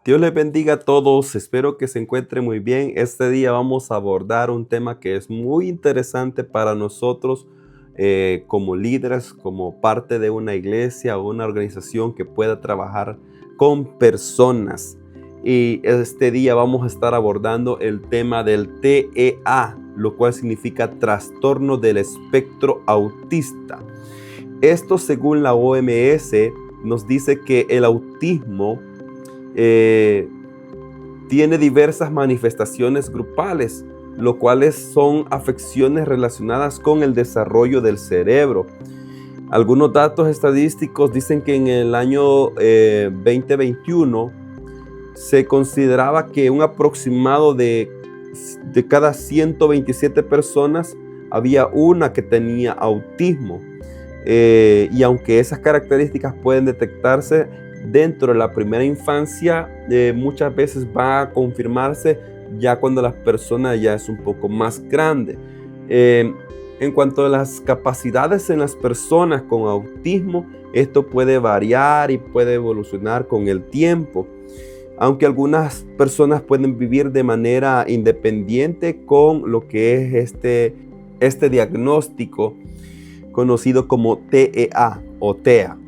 Dios les bendiga a todos, espero que se encuentren muy bien. Este día vamos a abordar un tema que es muy interesante para nosotros como líderes, como parte de una iglesia o una organización que pueda trabajar con personas. Y este día vamos a estar abordando el tema del TEA, lo cual significa trastorno del espectro autista. Esto, según la OMS, nos dice que el autismo tiene diversas manifestaciones grupales, lo cuales son afecciones relacionadas con el desarrollo del cerebro. Algunos datos estadísticos dicen que en el año 2021 se consideraba que un aproximado de cada 127 personas había una que tenía autismo. Y aunque esas características pueden detectarse dentro de la primera infancia, muchas veces va a confirmarse ya cuando la persona ya es un poco más grande. En cuanto a las capacidades en las personas con autismo, esto puede variar y puede evolucionar con el tiempo. Aunque algunas personas pueden vivir de manera independiente con lo que es este diagnóstico conocido como TEA o TEA.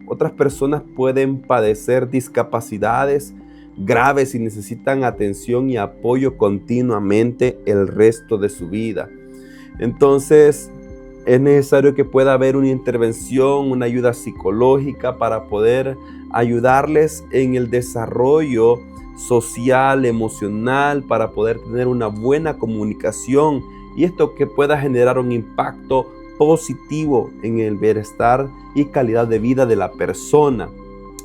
Otras personas pueden padecer discapacidades graves y necesitan atención y apoyo continuamente el resto de su vida. Entonces, es necesario que pueda haber una intervención, una ayuda psicológica para poder ayudarles en el desarrollo social, emocional, para poder tener una buena comunicación y esto que pueda generar un impacto positivo en el bienestar y calidad de vida de la persona.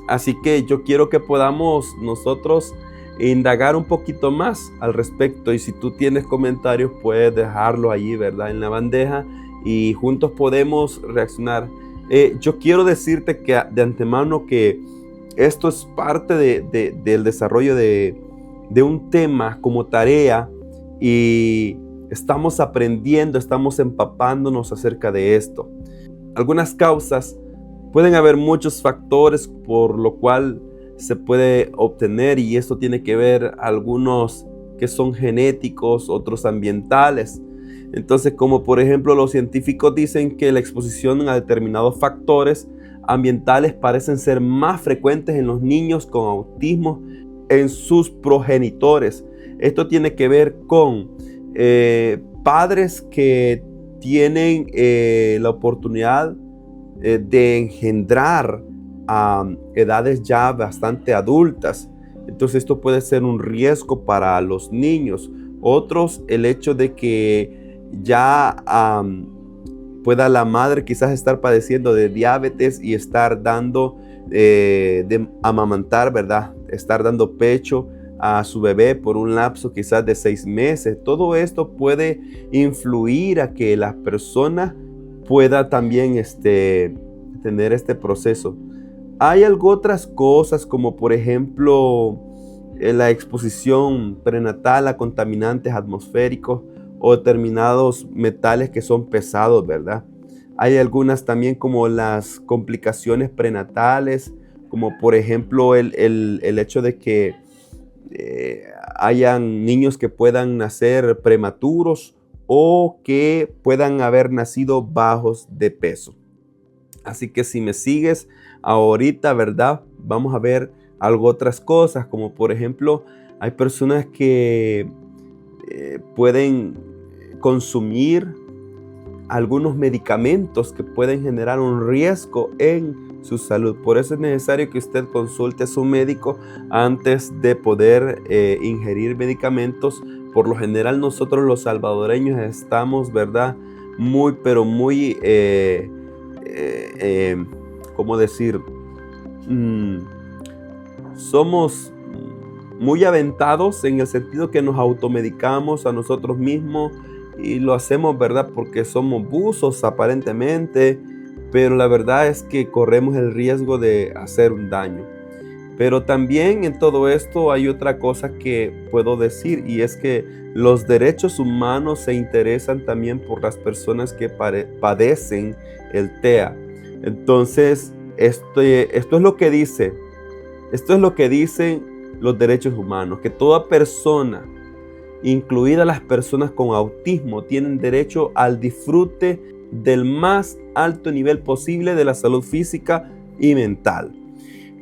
Así que yo quiero que podamos nosotros indagar un poquito más al respecto, y si tú tienes comentarios puedes dejarlo allí, ¿verdad?, en la bandeja, y juntos podemos reaccionar. Yo quiero decirte que de antemano que esto es parte del desarrollo de un tema como tarea, y estamos aprendiendo, estamos empapándonos acerca de esto. Algunas causas, pueden haber muchos factores por lo cual se puede obtener, y esto tiene que ver algunos que son genéticos, otros ambientales. Entonces, como por ejemplo, los científicos dicen que la exposición a determinados factores ambientales parecen ser más frecuentes en los niños con autismo en sus progenitores. Esto tiene que ver con padres que tienen la oportunidad de engendrar a edades ya bastante adultas. Entonces esto puede ser un riesgo para los niños. Otros, el hecho de que ya pueda la madre quizás estar padeciendo de diabetes y estar dando, de amamantar, ¿verdad?, estar dando pecho a su bebé por un lapso quizás de 6 meses. Todo esto puede influir a que la persona pueda también tener este proceso. Hay otras cosas como por ejemplo la exposición prenatal a contaminantes atmosféricos o determinados metales que son pesados, ¿verdad? Hay algunas también como las complicaciones prenatales, como por ejemplo el hecho de que hayan niños que puedan nacer prematuros o que puedan haber nacido bajos de peso. Así que si me sigues ahorita, ¿verdad?, vamos a ver otras cosas, como por ejemplo, hay personas que pueden consumir algunos medicamentos que pueden generar un riesgo en su salud. Por eso es necesario que usted consulte a su médico antes de poder ingerir medicamentos. Por lo general nosotros los salvadoreños estamos, ¿verdad?, muy, pero muy, ¿cómo decir? Somos muy aventados en el sentido que nos automedicamos a nosotros mismos y lo hacemos, ¿verdad?, porque somos buzos aparentemente, pero la verdad es que corremos el riesgo de hacer un daño. Pero también en todo esto hay otra cosa que puedo decir, y es que los derechos humanos se interesan también por las personas que padecen el TEA. Entonces, esto es lo que dice. Esto es lo que dicen los derechos humanos, que toda persona, incluidas las personas con autismo, tienen derecho al disfrute del más alto nivel posible de la salud física y mental.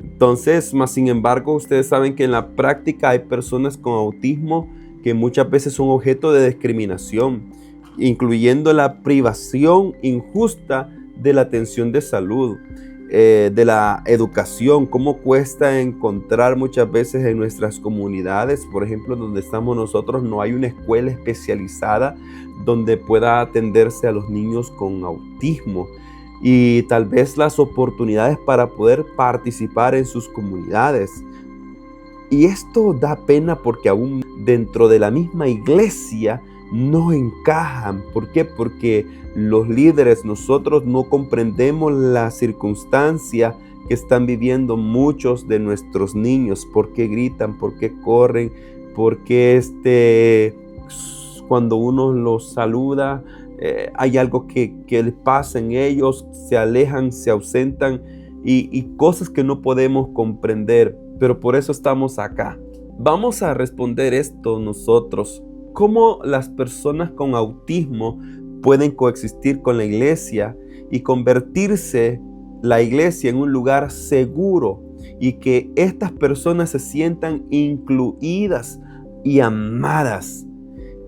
Entonces, más sin embargo, ustedes saben que en la práctica hay personas con autismo que muchas veces son objeto de discriminación, incluyendo la privación injusta de la atención de salud, de la educación, cómo cuesta encontrar muchas veces en nuestras comunidades, por ejemplo, donde estamos nosotros, no hay una escuela especializada donde pueda atenderse a los niños con autismo, y tal vez las oportunidades para poder participar en sus comunidades. Y esto da pena porque aún dentro de la misma iglesia no encajan. ¿Por qué? Porque los líderes, nosotros no comprendemos la circunstancia que están viviendo muchos de nuestros niños. ¿Por qué gritan? ¿Por qué corren? ¿Por qué cuando uno los saluda hay algo que les pasa en ellos? Se alejan, se ausentan y cosas que no podemos comprender. Pero por eso estamos acá. Vamos a responder esto nosotros. ¿Cómo las personas con autismo pueden coexistir con la iglesia y convertirse la iglesia en un lugar seguro y que estas personas se sientan incluidas y amadas?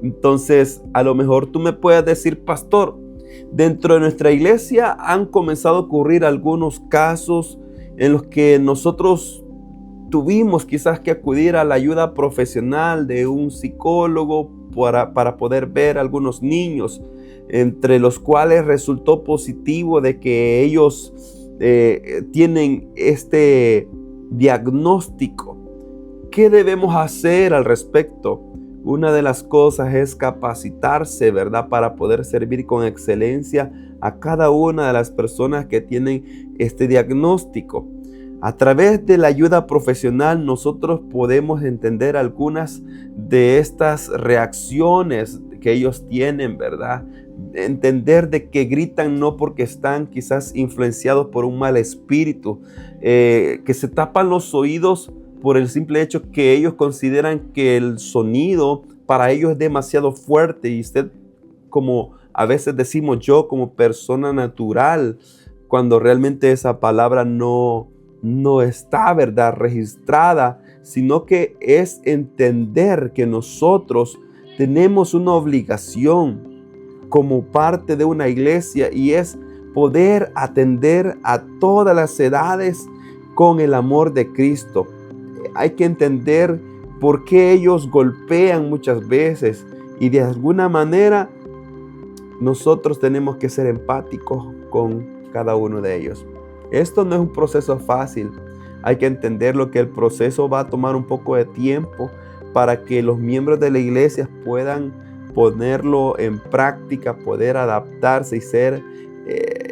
Entonces, a lo mejor tú me puedes decir, pastor, dentro de nuestra iglesia han comenzado a ocurrir algunos casos en los que nosotros tuvimos quizás que acudir a la ayuda profesional de un psicólogo para poder ver a algunos niños, entre los cuales resultó positivo de que ellos tienen este diagnóstico. ¿Qué debemos hacer al respecto? Una de las cosas es capacitarse, ¿verdad?, para poder servir con excelencia a cada una de las personas que tienen este diagnóstico. A través de la ayuda profesional nosotros podemos entender algunas de estas reacciones que ellos tienen, ¿verdad? Entender de que gritan no porque están quizás influenciados por un mal espíritu, que se tapan los oídos por el simple hecho que ellos consideran que el sonido para ellos es demasiado fuerte, y usted, como a veces decimos yo como persona natural, cuando realmente esa palabra no está, ¿verdad?, registrada, sino que es entender que nosotros tenemos una obligación como parte de una iglesia, y es poder atender a todas las edades con el amor de Cristo. Hay que entender por qué ellos golpean muchas veces, y de alguna manera nosotros tenemos que ser empáticos con cada uno de ellos. Esto no es un proceso fácil. Hay que entenderlo, que el proceso va a tomar un poco de tiempo para que los miembros de la iglesia puedan ponerlo en práctica, poder adaptarse y ser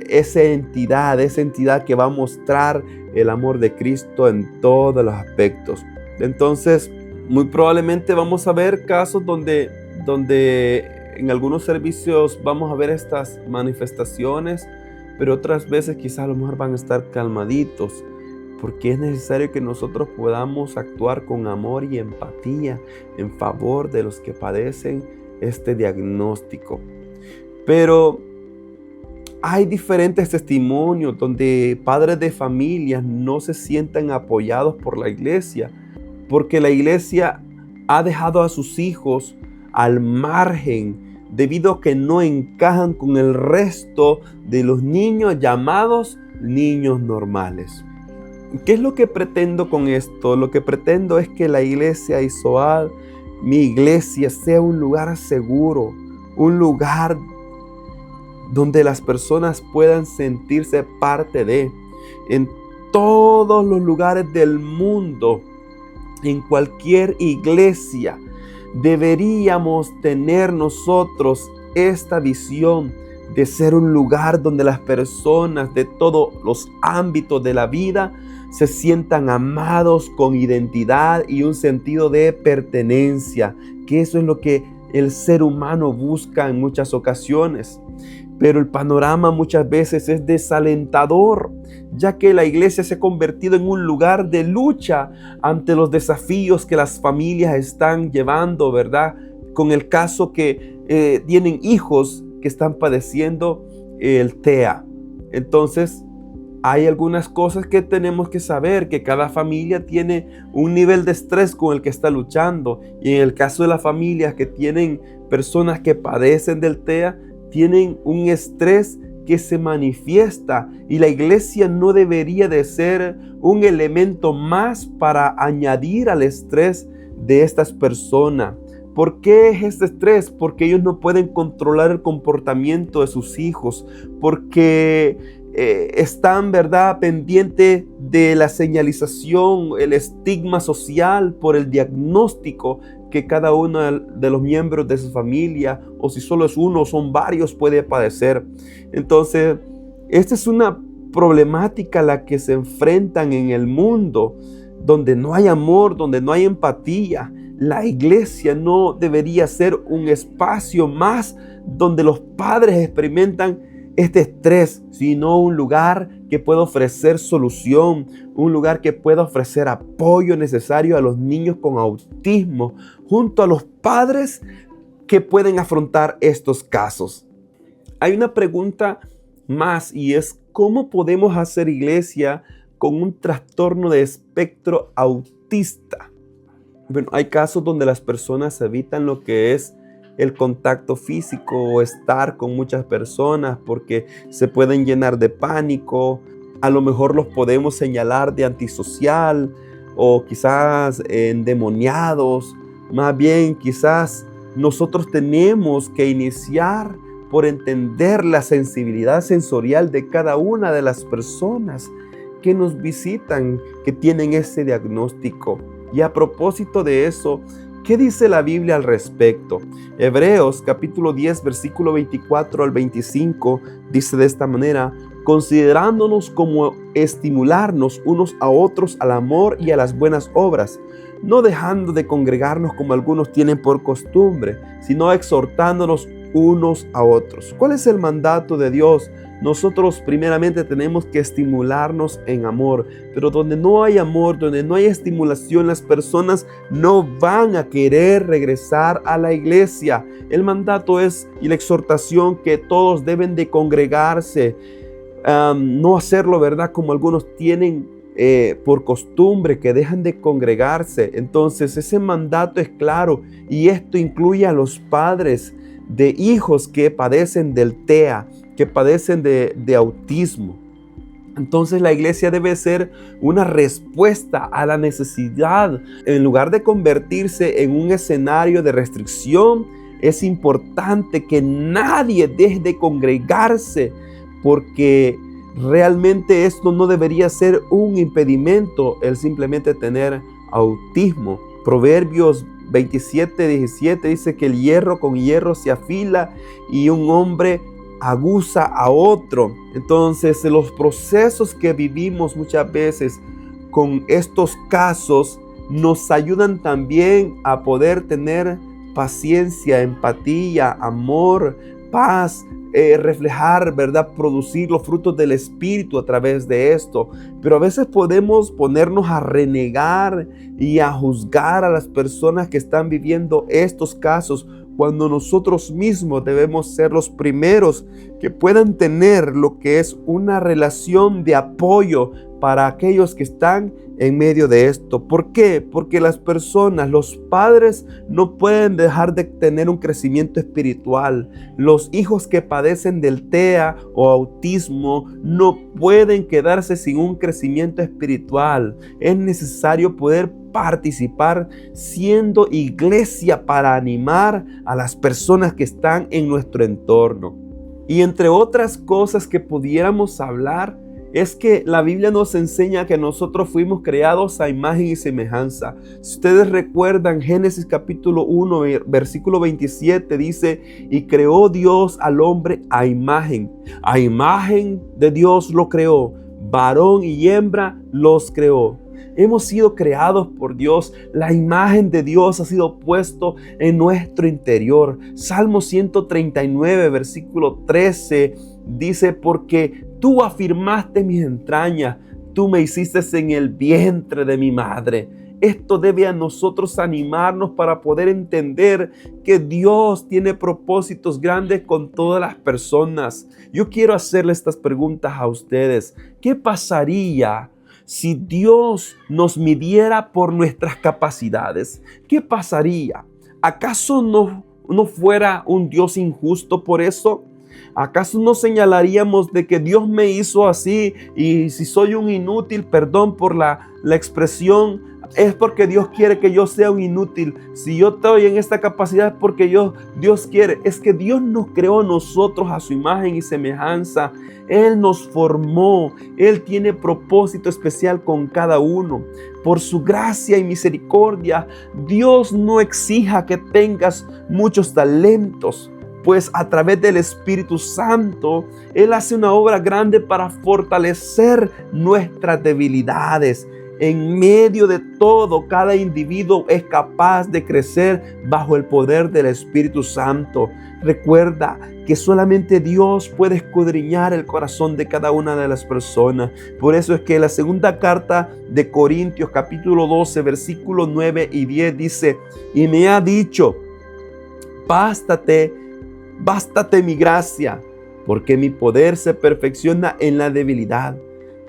esa entidad que va a mostrar el amor de Cristo en todos los aspectos. Entonces, muy probablemente vamos a ver casos donde en algunos servicios vamos a ver estas manifestaciones, pero otras veces quizás a lo mejor van a estar calmaditos, porque es necesario que nosotros podamos actuar con amor y empatía en favor de los que padecen este diagnóstico. Pero hay diferentes testimonios donde padres de familias no se sientan apoyados por la iglesia, porque la iglesia ha dejado a sus hijos al margen debido a que no encajan con el resto de los niños llamados niños normales. ¿Qué es lo que pretendo con esto? Lo que pretendo es que la iglesia Isoal, mi iglesia, sea un lugar seguro, un lugar donde las personas puedan sentirse parte de. En todos los lugares del mundo, en cualquier iglesia, deberíamos tener nosotros esta visión de ser un lugar donde las personas de todos los ámbitos de la vida se sientan amados con identidad y un sentido de pertenencia, que eso es lo que el ser humano busca en muchas ocasiones. Pero el panorama muchas veces es desalentador, ya que la iglesia se ha convertido en un lugar de lucha ante los desafíos que las familias están llevando, ¿verdad? Con el caso que tienen hijos que están padeciendo el TEA. Entonces, hay algunas cosas que tenemos que saber, que cada familia tiene un nivel de estrés con el que está luchando. Y en el caso de las familias que tienen personas que padecen del TEA, tienen un estrés que se manifiesta, y la iglesia no debería de ser un elemento más para añadir al estrés de estas personas. ¿Por qué es este estrés? Porque ellos no pueden controlar el comportamiento de sus hijos, porque están, ¿verdad?, pendientes de la señalización, el estigma social por el diagnóstico que cada uno de los miembros de su familia, o si solo es uno o son varios, puede padecer. Entonces, esta es una problemática a la que se enfrentan en el mundo, donde no hay amor, donde no hay empatía. La iglesia no debería ser un espacio más donde los padres experimentan este estrés, sino un lugar que pueda ofrecer solución, un lugar que pueda ofrecer apoyo necesario a los niños con autismo, junto a los padres que pueden afrontar estos casos. Hay una pregunta más, y es: ¿cómo podemos hacer iglesia con un trastorno de espectro autista? Bueno, hay casos donde las personas evitan lo que es el contacto físico o estar con muchas personas porque se pueden llenar de pánico. A lo mejor los podemos señalar de antisocial o quizás endemoniados. Más bien, quizás nosotros tenemos que iniciar por entender la sensibilidad sensorial de cada una de las personas que nos visitan, que tienen ese diagnóstico. Y a propósito de eso, ¿qué dice la Biblia al respecto? Hebreos capítulo 10, versículo 24 al 25 dice de esta manera: considerándonos como estimularnos unos a otros al amor y a las buenas obras, no dejando de congregarnos como algunos tienen por costumbre, sino exhortándonos unos a otros. ¿Cuál es el mandato de Dios? Nosotros primeramente tenemos que estimularnos en amor, pero donde no hay amor, donde no hay estimulación, las personas no van a querer regresar a la iglesia. El mandato es, y la exhortación, que todos deben de congregarse, no hacerlo, ¿verdad?, como algunos tienen por costumbre, que dejan de congregarse. Entonces ese mandato es claro, y esto incluye a los padres de hijos que padecen del TEA, que padecen de autismo. Entonces la iglesia debe ser una respuesta a la necesidad. En lugar de convertirse en un escenario de restricción, es importante que nadie deje de congregarse, porque realmente esto no debería ser un impedimento, el simplemente tener autismo. Proverbios 27:17 dice que el hierro con hierro se afila y un hombre aguza a otro. Entonces, los procesos que vivimos muchas veces con estos casos nos ayudan también a poder tener paciencia, empatía, amor, paz, reflejar, ¿verdad?, producir los frutos del Espíritu a través de esto. Pero a veces podemos ponernos a renegar y a juzgar a las personas que están viviendo estos casos, cuando nosotros mismos debemos ser los primeros que puedan tener lo que es una relación de apoyo para aquellos que están en medio de esto. ¿Por qué? Porque las personas, los padres, no pueden dejar de tener un crecimiento espiritual. Los hijos que padecen del TEA o autismo no pueden quedarse sin un crecimiento espiritual. Es necesario poder participar siendo iglesia para animar a las personas que están en nuestro entorno. Y entre otras cosas que pudiéramos hablar, es que la Biblia nos enseña que nosotros fuimos creados a imagen y semejanza. Si ustedes recuerdan, Génesis capítulo 1, versículo 27 dice: y creó Dios al hombre a imagen de Dios lo creó, varón y hembra los creó. Hemos sido creados por Dios. La imagen de Dios ha sido puesto en nuestro interior. Salmo 139, versículo 13 dice: porque tú afirmaste mis entrañas, tú me hiciste en el vientre de mi madre. Esto debe a nosotros animarnos para poder entender que Dios tiene propósitos grandes con todas las personas. Yo quiero hacerle estas preguntas a ustedes. ¿Qué pasaría si Dios nos midiera por nuestras capacidades? ¿Qué pasaría? ¿Acaso no fuera un Dios injusto por eso? ¿Acaso no señalaríamos de que Dios me hizo así y si soy un inútil, perdón por la expresión, es porque Dios quiere que yo sea un inútil? Si yo estoy en esta capacidad es porque Dios quiere. Es que Dios nos creó a nosotros a su imagen y semejanza. Él nos formó. Él tiene propósito especial con cada uno. Por su gracia y misericordia, Dios no exija que tengas muchos talentos, pues a través del Espíritu Santo, Él hace una obra grande para fortalecer nuestras debilidades. En medio de todo, cada individuo es capaz de crecer bajo el poder del Espíritu Santo. Recuerda que solamente Dios puede escudriñar el corazón de cada una de las personas. Por eso es que la segunda carta de Corintios, capítulo 12, versículos 9 y 10 dice: y me ha dicho, bástate mi gracia, porque mi poder se perfecciona en la debilidad.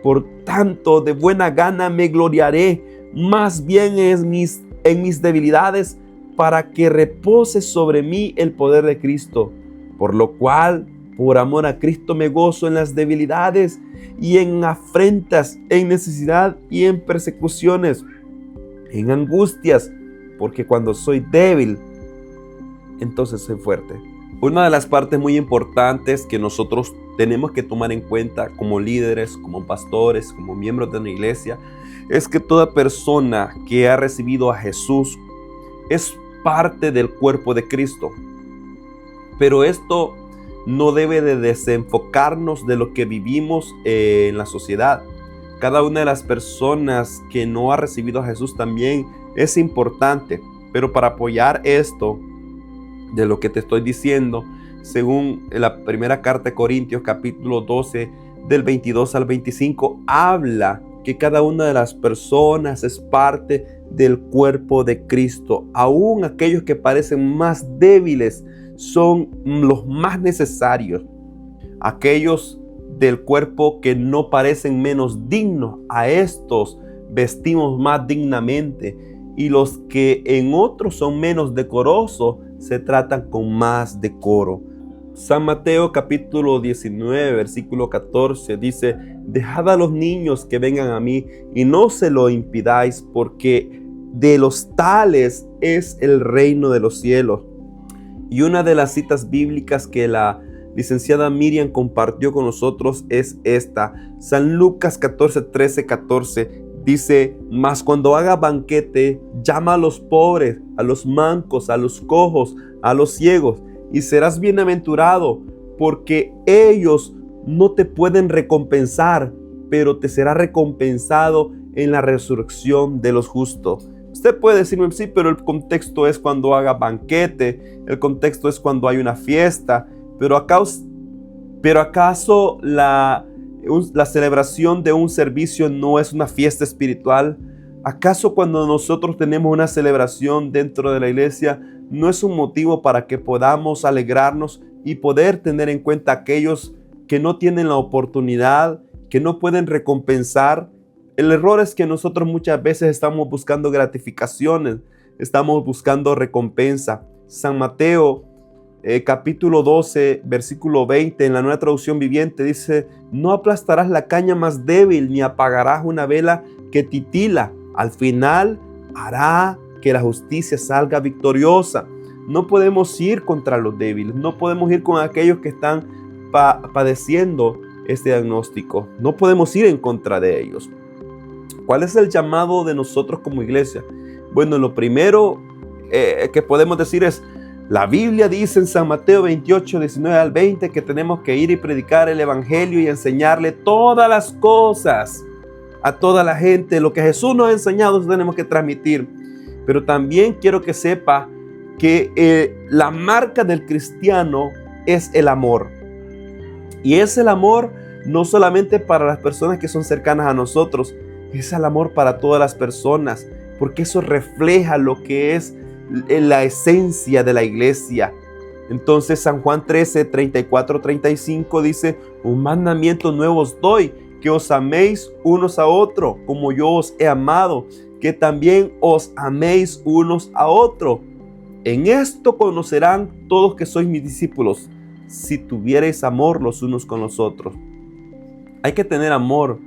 Por tanto, de buena gana me gloriaré más bien en mis debilidades, para que repose sobre mí el poder de Cristo. Por lo cual, por amor a Cristo, me gozo en las debilidades y en afrentas, en necesidad y en persecuciones, en angustias, porque cuando soy débil, entonces soy fuerte. Una de las partes muy importantes que nosotros tenemos que tomar en cuenta como líderes, como pastores, como miembros de una iglesia, es que toda persona que ha recibido a Jesús es parte del cuerpo de Cristo. Pero esto no debe de desenfocarnos de lo que vivimos en la sociedad. Cada una de las personas que no ha recibido a Jesús también es importante, pero para apoyar esto de lo que te estoy diciendo, según la primera carta de Corintios, capítulo 12, del 22 al 25, habla que cada una de las personas es parte del cuerpo de Cristo. Aún aquellos que parecen más débiles son los más necesarios. Aquellos del cuerpo que no parecen menos dignos, a estos vestimos más dignamente. Y los que en otros son menos decorosos, se tratan con más decoro. San Mateo capítulo 19, versículo 14 dice: dejad a los niños que vengan a mí y no se lo impidáis, porque de los tales es el reino de los cielos. Y una de las citas bíblicas que la licenciada Miriam compartió con nosotros es esta: San Lucas 14 dice: mas cuando haga banquete, llama a los pobres, a los mancos, a los cojos, a los ciegos, y serás bienaventurado, porque ellos no te pueden recompensar, pero te será recompensado en la resurrección de los justos. Usted puede decirme: sí, pero el contexto es cuando haga banquete, el contexto es cuando hay una fiesta, pero ¿acaso la celebración de un servicio no es una fiesta espiritual? ¿Acaso cuando nosotros tenemos una celebración dentro de la iglesia no es un motivo para que podamos alegrarnos y poder tener en cuenta a aquellos que no tienen la oportunidad, que no pueden recompensar? El error es que nosotros muchas veces estamos buscando gratificaciones, estamos buscando recompensa. San Mateo capítulo 12, versículo 20, en la Nueva Traducción Viviente dice: no aplastarás la caña más débil, ni apagarás una vela que titila. Al final hará que la justicia salga victoriosa. No podemos ir contra los débiles, no podemos ir con aquellos que están padeciendo este diagnóstico, no podemos ir en contra de ellos. ¿Cuál es el llamado de nosotros como iglesia? Bueno, lo primero que podemos decir es: La Biblia dice en San Mateo 28, 19 al 20 que tenemos que ir y predicar el Evangelio y enseñarle todas las cosas a toda la gente. Lo que Jesús nos ha enseñado, eso tenemos que transmitir. Pero también quiero que sepa que la marca del cristiano es el amor. Y es el amor no solamente para las personas que son cercanas a nosotros, es el amor para todas las personas, porque eso refleja lo que es la esencia de la iglesia. Entonces San Juan 13, 34, 35 dice: un mandamiento nuevo os doy, que os améis unos a otros, como yo os he amado, que también os améis unos a otros. En esto conocerán todos que sois mis discípulos, si tuviereis amor los unos con los otros. Hay que tener amor,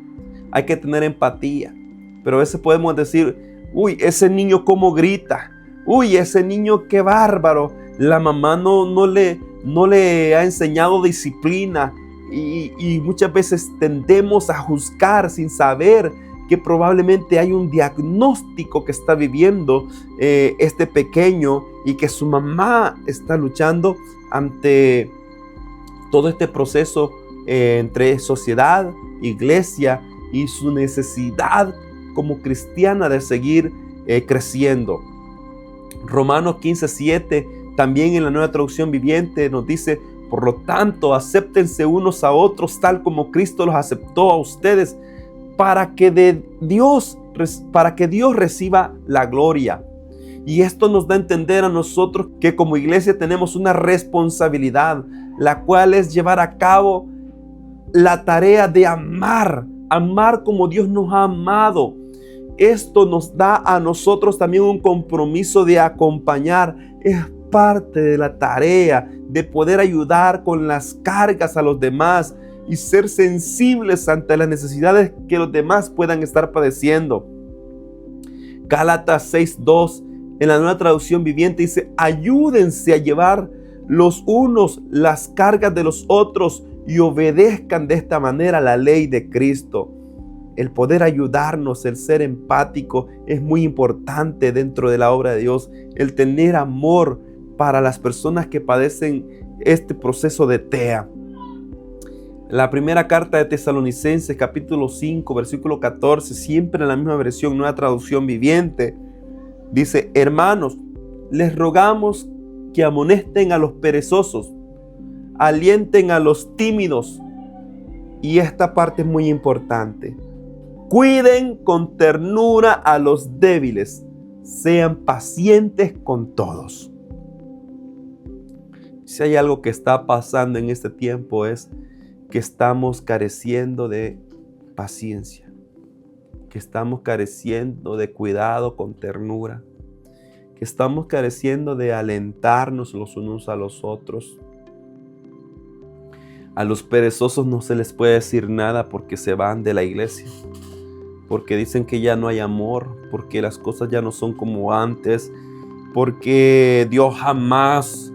hay que tener empatía, pero a veces podemos decir: uy, ese niño cómo grita, uy, ese niño qué bárbaro, la mamá no le ha enseñado disciplina, y muchas veces tendemos a juzgar sin saber que probablemente hay un diagnóstico que está viviendo este pequeño, y que su mamá está luchando ante todo este proceso entre sociedad, iglesia y su necesidad como cristiana de seguir creciendo. Romanos 15:7, también en la Nueva Traducción Viviente, nos dice: por lo tanto, acéptense unos a otros tal como Cristo los aceptó a ustedes, para que Dios reciba la gloria. Y esto nos da a entender a nosotros que como iglesia tenemos una responsabilidad, la cual es llevar a cabo la tarea de amar como Dios nos ha amado. Esto nos da a nosotros también un compromiso de acompañar. Es parte de la tarea de poder ayudar con las cargas a los demás y ser sensibles ante las necesidades que los demás puedan estar padeciendo. Gálatas 6:2 en la Nueva Traducción Viviente dice: ayúdense a llevar los unos las cargas de los otros y obedezcan de esta manera la ley de Cristo. El poder ayudarnos, el ser empático es muy importante dentro de la obra de Dios. El tener amor para las personas que padecen este proceso de TEA. La primera carta de Tesalonicenses, capítulo 5, versículo 14, siempre en la misma versión, Nueva Traducción Viviente, dice: hermanos, les rogamos que amonesten a los perezosos, alienten a los tímidos. Y esta parte es muy importante: cuiden con ternura a los débiles, sean pacientes con todos. Si hay algo que está pasando en este tiempo, es que estamos careciendo de paciencia, que estamos careciendo de cuidado con ternura, que estamos careciendo de alentarnos los unos a los otros. A los perezosos no se les puede decir nada porque se van de la iglesia, porque dicen que ya no hay amor, porque las cosas ya no son como antes, porque Dios jamás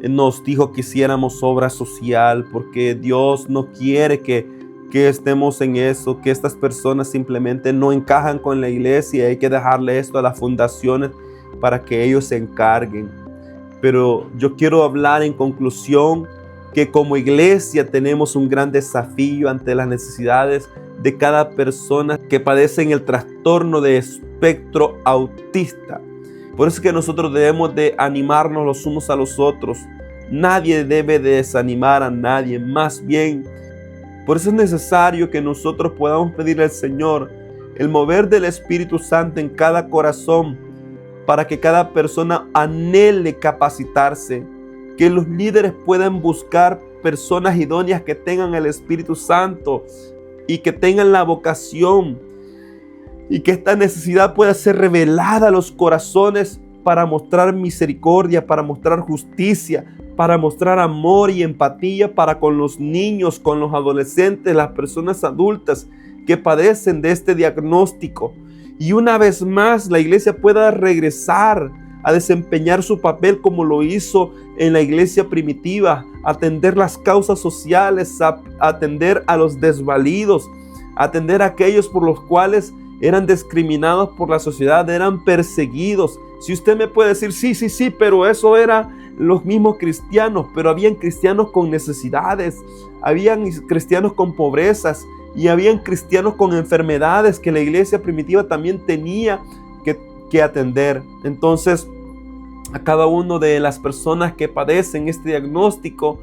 nos dijo que hiciéramos obra social, porque Dios no quiere que estemos en eso, que estas personas simplemente no encajan con la iglesia, hay que dejarle esto a las fundaciones para que ellos se encarguen. Pero yo quiero hablar en conclusión que como iglesia tenemos un gran desafío ante las necesidades de cada persona que padece el trastorno de espectro autista. Por eso es que nosotros debemos de animarnos los unos a los otros. Nadie debe de desanimar a nadie, más bien. Por eso es necesario que nosotros podamos pedirle al Señor el mover del Espíritu Santo en cada corazón, para que cada persona anhele capacitarse, que los líderes puedan buscar personas idóneas que tengan el Espíritu Santo y que tengan la vocación, y que esta necesidad pueda ser revelada a los corazones para mostrar misericordia, para mostrar justicia, para mostrar amor y empatía para con los niños, con los adolescentes, las personas adultas que padecen de este diagnóstico. Y una vez más la iglesia pueda regresar a desempeñar su papel como lo hizo en la iglesia primitiva, atender las causas sociales, atender a los desvalidos, atender a aquellos por los cuales eran discriminados por la sociedad, eran perseguidos. Si usted me puede decir, sí, pero eso era los mismos cristianos, pero habían cristianos con necesidades, habían cristianos con pobrezas y habían cristianos con enfermedades que la iglesia primitiva también tenía que atender. Entonces, a cada una de las personas que padecen este diagnóstico,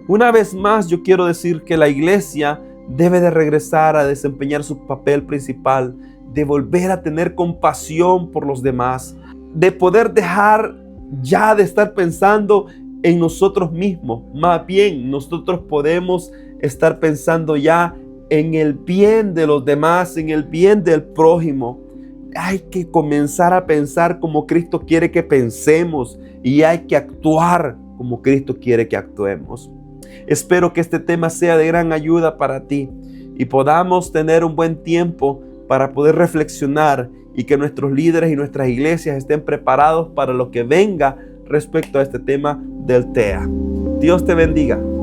una vez más yo quiero decir que la iglesia debe de regresar a desempeñar su papel principal, de volver a tener compasión por los demás, de poder dejar ya de estar pensando en nosotros mismos. Más bien, nosotros podemos estar pensando ya en el bien de los demás, en el bien del prójimo. Hay que comenzar a pensar como Cristo quiere que pensemos y hay que actuar como Cristo quiere que actuemos. Espero que este tema sea de gran ayuda para ti y podamos tener un buen tiempo para poder reflexionar y que nuestros líderes y nuestras iglesias estén preparados para lo que venga respecto a este tema del TEA. Dios te bendiga.